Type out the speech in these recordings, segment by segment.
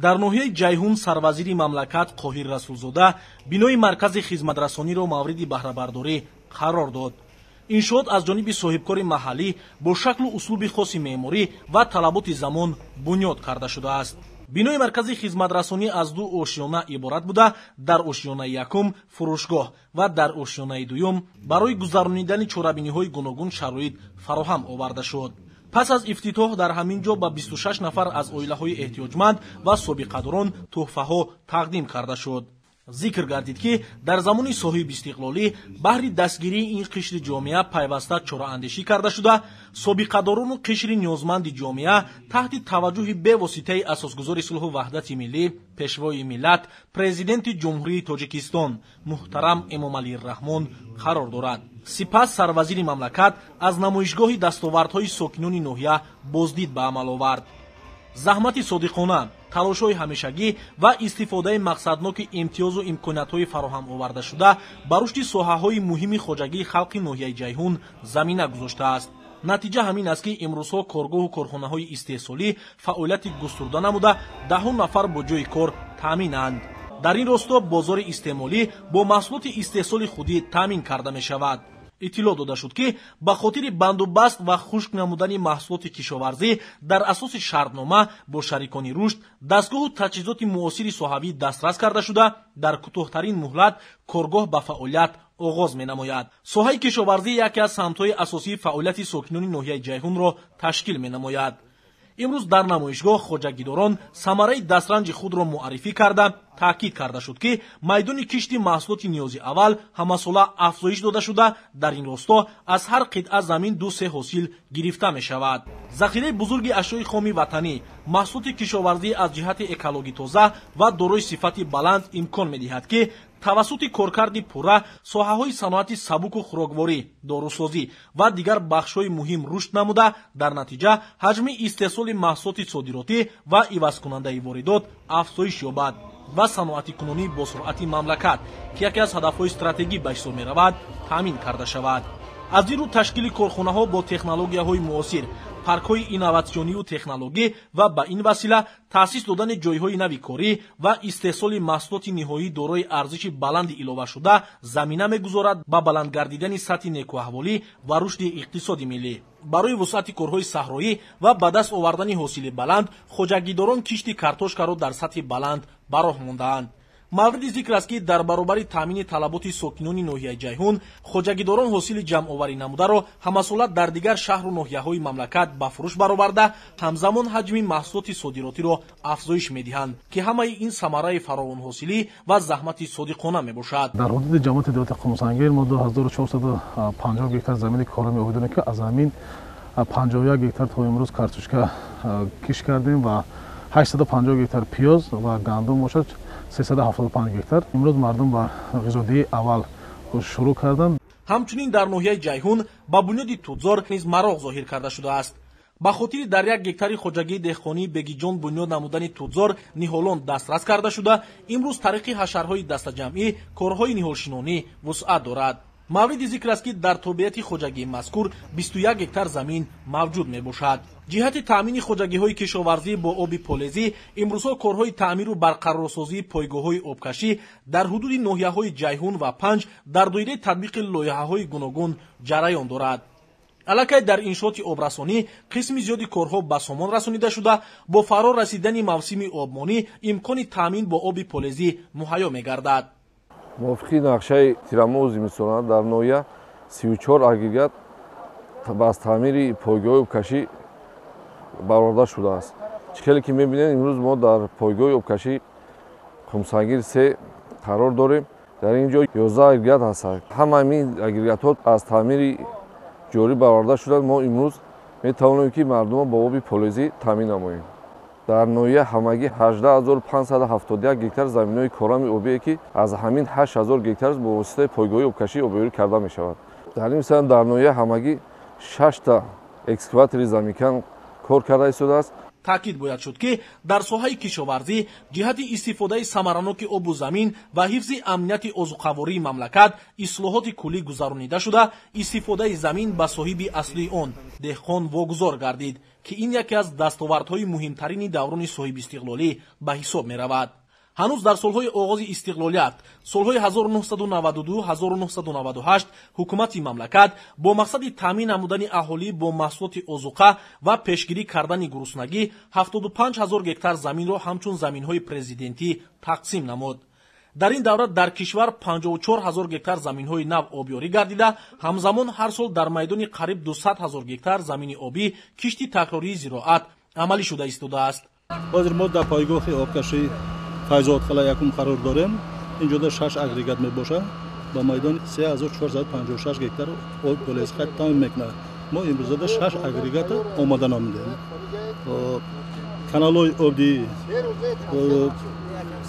дар ноҳияи ҷайҳун сарвазири мамлакат қоҳир расулзода бинои маркази хизматрасониро мавриди баҳрабардорӣ қарор дод. иншоот аз ҷониби соҳибкори маҳаллӣ бо шаклу услуби хоси меъморӣ ва талаботи замон бунёд карда шудааст. бинои маркази хизматрасонӣ аз ду ошиёна иборат буда, дар ошиёнаи якум фурӯшгоҳ ва дар ошиёнаи дуюм барои гузаронидани чорабиниҳои гуногун шароит фароҳам оварда шуд. пас аз ифтитоҳ дар ҳамин ҷо ба 26 нафар аз оилаҳои эҳтиёҷманд ва собиқадорон тӯҳфаҳо тақдим карда шуд. зикр гардид ки дар замони соҳибистиқлолӣ баҳри дастгирии ин қишри ҷомеа пайваста чораандешӣ карда шуда, собиқадорону қишри ниёзманди ҷомеа таҳти таваҷҷӯҳи бевоситаи асосгузори сулҳу ваҳдати миллӣ, пешвои миллат, президенти ҷумҳурии Тоҷикистон муҳтарам Эмомалӣ-Раҳмон қарор дорад. сипас сарвазири мамлакат аз намоишгоҳи дастовардҳои сокинони ноҳия боздид ба амал овард. заҳмати содиқона, талошҳои ҳамешагӣ ва истифодаи мақсадноки имтиёзу имкониятҳои фароҳам овардашуда ба рушди соҳаҳои муҳими хоҷагии халқи ноҳияи ҷайҳун замина гузоштааст. натиҷа ҳамин аст ки имрӯзҳо коргоҳу корхонаҳои истеҳсолӣ фаъолияти густурда намуда даҳҳо нафар бо ҷойи кор таъминанд. дар ин росто бозори истеъмолӣ бо маҳсулоти истеҳсоли худӣ таъмин карда мешавад. иттилоъ дода шуд ки ба хотири бандубаст ва хушк намудани маҳсулоти кишоварзӣ дар асоси шартнома бо шарикони рушд дастгоҳу таҷҳизоти муосири соҳавӣ дастрас карда шуда, дар кӯтоҳтарин муҳлат коргоҳ ба фаъолият оғоз менамояд. соҳаи кишоварзӣ яке аз самтҳои асосии фаъолияти сокинони ноҳияи ҷайҳунро ташкил менамояд. имрӯз дар намоишгоҳ хоҷагидорон самараи дастранҷи худро муаррифӣ карда, таъкид карда шуд ки майдони кишти маҳсулоти ниёзи аввал ҳамасола афзоиш дода шуда, дар ин росто аз ҳар қитъа замин 2-3 ҳосил гирифта мешавад. захираи бузурги ашёи хоми ватанӣ, маҳсулоти кишоварзӣ аз ҷиҳати экологӣ тоза ва дорои сифати баланд имкон медиҳад ки тавассути коркарди пурра соҳаҳои саноати сабуку хӯрокворӣ, дорусозӣ ва дигар бахшҳои муҳим рушд намуда, дар натиҷа ҳаҷми истеҳсоли маҳсулоти содиротӣ ва ивазкунандаи воридот афзоиш ёбад ва саноатикунонӣ бо суръати мамлакат, ки яке аз ҳадафҳои стратегӣ ба ҳисоб меравад, таъмин карда шавад. аз ин рӯ ташкили корхонаҳо бо технологияҳои муосир, паркҳои инноватсиониву технологӣ ва ба ин васила таъсис додани ҷойҳои нави корӣ ва истеҳсоли маҳсулоти ниҳоӣ дорои арзиши баланди иловашуда замина мегузорад ба баланд гардидани сатҳи некуаҳволӣ ва рушди иқтисоди миллӣ. барои вусъати корҳои саҳроӣ ва ба даст овардани ҳосили баланд, хоҷагидорон кишти картошкаро дар сатҳи баланд ба роҳ мондаанд. мавриди зикр аст ки дар баробари таъмини талаботи сокинони ноҳияи ҷайҳун, хоҷагидорон ҳосили ҷамъоварӣ намударо ҳамасола дар дигар шаҳру ноҳияҳои мамлакат ба фурӯш бароварда, ҳамзамон ҳаҷми маҳсулоти содиротиро афзоиш медиҳанд, ки ҳамаи ин самараи фаровонҳосилӣ ва заҳмати содиқона мебошад. дар ҳудуди ҷамъияти диёлати қумсангир мо 2450 гектар замини корами овидем ки аз ҳамин 51 гектар то имрӯз картошка киш кардем ва 850 гектар пиёз ва гандум бошад 375 гектар. имрӯз мардум ба ғизодии аввал шурӯъ карданд. ҳамчунин дар ноҳияи ҷайҳун ба бунёди тӯдзор низ мароғ зоҳир карда шудааст. ба хотири дар 1 гектари хоҷагии деҳқонӣ бегиҷон бунёд намудани тӯдзор ниҳолон дастрас карда шуда, имрӯз тариқи ҳашарҳои дастаҷамъӣ корҳои ниҳолшинонӣ вусъат дорад. мавриди зикр аст ки дар тобеати хоҷагии мазкур 21 гектар замин мавҷуд мебошад. ҷиҳати таъмини хоҷагиҳои кишоварзӣ бо оби полезӣ, имрӯзҳо корҳои таъмиру барқарорсозии пойгоҳҳои обкашӣ дар ҳудуди ноҳияҳои ҷайҳун ва панҷ дар доираи татбиқи лоиҳаҳои гуногун ҷараён дорад. аллакай дар иншооти обрасонӣ қисми зиёди корҳо ба сомон расонида шуда, бо фаро расидани мавсими обмонӣ имкони таъмин бо оби полезӣ муҳайё мегардад. мувофиқи нақшаи тирамоҳу зимистона дар ноҳия 34 агрегат аз таъмири пойгоҳи обкашӣ бароварда шудааст. чиқеле ки мебинем, имрӯз мо дар пойгоҳи обкашӣ қумсангир 3 қарор дорем. дар ин ҷо 11 агрегат ҳастанд. ҳама ҳамин агрегатҳо аз таъмири ҷорӣ бароварда шуданд. мо имрӯз метавонем ки мардумро бо оби полезӣ таъмин намоем. дар ноҳия ҳамагӣ 18571 гектар заминҳои корами обие ки аз ҳамин 8000 гектар бо воситаи пойгоҳи обкашӣ обёрӣ карда мешавад. дар ин мисал дар ноҳия ҳамагӣ 6 та экскаватори заминкан кор карда истодааст. таъкид бояд шуд ки дар соҳаи кишоварзӣ ҷиҳати истифодаи самараноки обу замин ва ҳифзи амнияти озуқавории мамлакат ислоҳоти куллӣ гузаронида шуда, истифодаи замин ба соҳиби аслии он деҳқон вогузор гардид, ки ин яке аз дастовардҳои муҳимтарини даврони соҳибистиқлолӣ ба ҳисоб меравад. ҳанӯз дар солҳои оғози истиқлолият, солҳои 1992-1998 ҳукумати мамлакат бо мақсади таъмин намудани аҳолӣ бо маҳсулоти озуқа ва пешгирӣ кардани гуруснагӣ 75 000 гектар заминро ҳамчун заминҳои президентӣ тақсим намуд. дар ин давра дар кишвар 54 000 гектар заминҳои нав обёрӣ гардида, ҳамзамон ҳар сол дар майдони қариб 200 000 гектар замини обӣ кишти такрории зироат амалӣ шуда истодааст. ҳозир мо дар пойгоҳи обкашии файзодқала якум қарор дорем. инҷода 6 агрегат мебошад ба майдони 3456 гектар об толесхат тамом мекунад. мо имрӯзада 6 агрегат омода намудем. каналҳои оби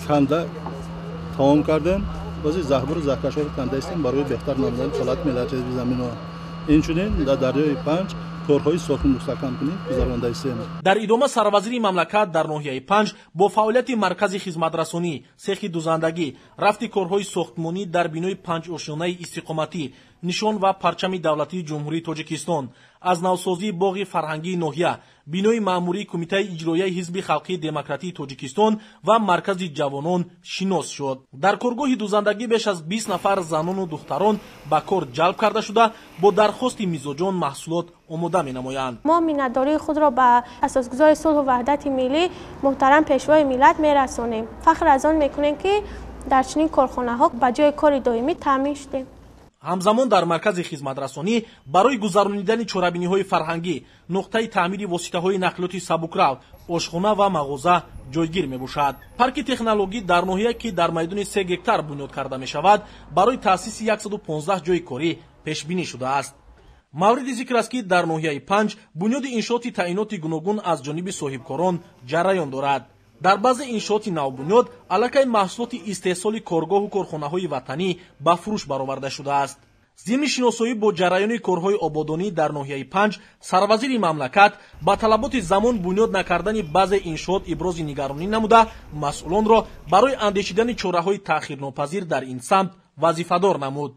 канда тамом кардем. бози заҳбуру заҳкашҳоро канда истем барои беҳтар намудани ҳолати миллатчази заминҳо. инчунин дар дарёи Панҷ корҳои сохту мустаҳкамкунӣ гузаронда истем. дар идома сарвазири мамлакат дар ноҳияи Панҷ бо фаъолияти маркази хизматрасонӣ, сехи дузандагӣ, рафти корҳои сохтмонӣ дар бинои панҷошонаи истиқоматӣ, нишон ва парчами давлатии ҷумҳурии Тоҷикистон, аз навсозии боғи фарҳангии ноҳия, бинои маъмурии кумитаи иҷроияи ҳизби халқии демократии Тоҷикистон ва маркази ҷавонон шинос шуд. дар коргоҳи дузандагӣ беш аз 20 нафар занону духтарон ба кор ҷалб карда шуда бо дархости мизоҷон маҳсулот омода менамоянд. мо миннатдории худро ба асосгузори сулҳу ваҳдати миллӣ муҳтарам пешвои миллат мерасонем. фахр аз он мекунем ки дар чунин корхонаҳо ба ҷои кори доимӣ таъмин шудем. ҳамзамон дар маркази хизматрасонӣ барои гузаронидани чорабиниҳои фарҳангӣ, нуқтаи таъмири воситаҳои нақлиёти сабукрав, ошхона ва мағоза ҷойгир мебошад. парки технологӣ дар ноҳия ки дар майдони 3 гектар бунёд карда мешавад, барои таъсиси 115 ҷойи корӣ пешбинӣ шудааст. мавриди зикр аст ки дар ноҳияи Панҷ бунёди иншооти таъиноти гуногун аз ҷониби соҳибкорон ҷараён дорад. дар баъзе иншооти навбунёд аллакай маҳсулоти истеҳсоли коргоҳу корхонаҳои ватанӣ ба фурӯш бароварда шудааст. зимни шиносоӣ бо ҷараёни корҳои ободонӣ дар ноҳияи Панҷ, сарвазири мамлакат ба талаботи замон бунёд накардани баъзе иншоот ибрози нигаронӣ намуда, масъулонро барои андешидани чораҳои таъхирнопазир дар ин самт вазифадор намуд.